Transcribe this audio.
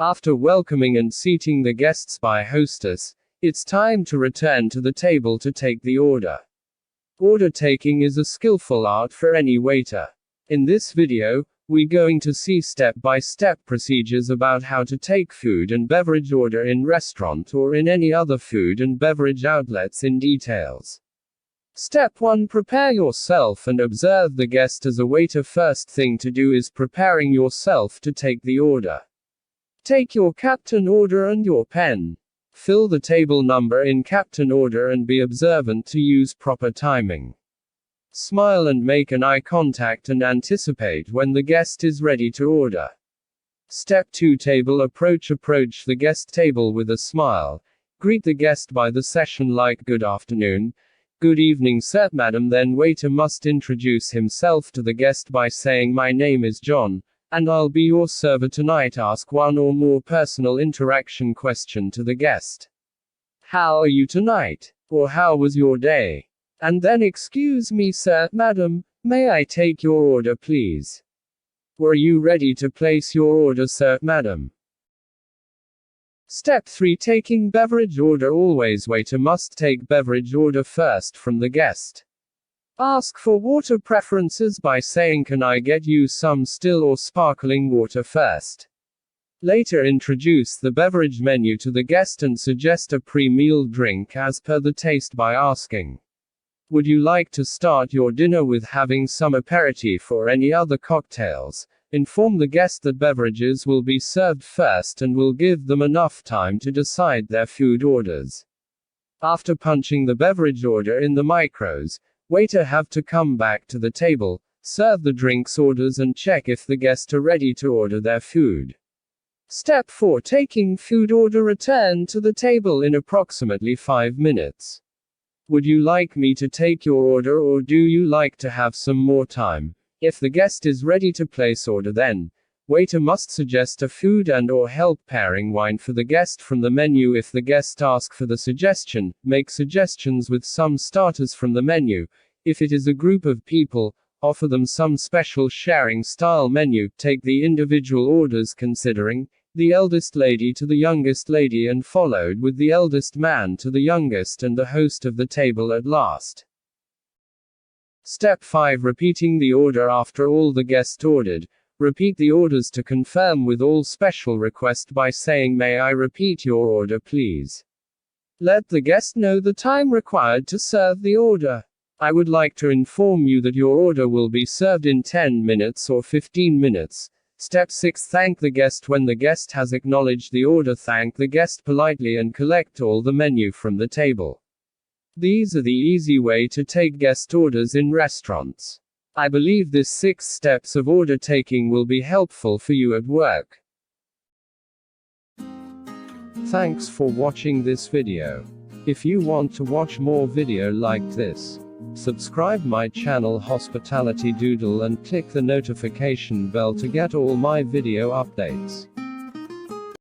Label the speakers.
Speaker 1: After welcoming and seating the guests by hostess, it's time to return to the table to take the order. Order taking is a skillful art for any waiter. In this video, we're going to see step-by-step procedures about how to take food and beverage order in restaurant or in any other food and beverage outlets in details. Step 1. Prepare yourself and observe the guest as a waiter. First thing to do is preparing yourself to take the order. Take your captain order and your pen. Fill the table number in captain order and be observant to use proper timing. Smile and make an eye contact and anticipate when the guest is ready to order. Step 2. Table approach. Approach the guest table with a smile. Greet the guest by the session like good afternoon, good evening sir, madam. Then waiter must introduce himself to the guest by saying, my name is John, and I'll be your server tonight. Ask one or more personal interaction question to the guest. How are you tonight? Or how was your day? And then, excuse me sir, madam, may I take your order please? Were you ready to place your order sir, madam? Step 3. Taking beverage order. Always waiter must take beverage order first from the guest. Ask for water preferences by saying, can I get you some still or sparkling water first? Later introduce the beverage menu to the guest and suggest a pre-meal drink as per the taste by asking, would you like to start your dinner with having some aperitif or any other cocktails? Inform the guest that beverages will be served first and will give them enough time to decide their food orders. After punching the beverage order in the micros, waiter have to come back to the table, serve the drinks orders and check if the guests are ready to order their food. Step 4. Taking food order. Return to the table in approximately 5 minutes. Would you like me to take your order or do you like to have some more time? If the guest is ready to place order, then waiter must suggest a food and or help pairing wine for the guest from the menu. If the guest asks for the suggestion, make suggestions with some starters from the menu. If it is a group of people, offer them some special sharing style menu. Take the individual orders considering the eldest lady to the youngest lady and followed with the eldest man to the youngest and the host of the table at last. Step 5. Repeating the order after all the guests ordered. Repeat the orders to confirm with all special request by saying, may I repeat your order please? Let the guest know the time required to serve the order. I would like to inform you that your order will be served in 10 minutes or 15 minutes. Step 6. Thank the guest. When the guest has acknowledged the order, thank the guest politely and collect all the menu from the table. These are the easy way to take guest orders in restaurants. I believe this 6 steps of order taking will be helpful for you at work. Thanks for watching this video. If you want to watch more video like this, subscribe my channel Hospitality Doodle and click the notification bell to get all my video updates.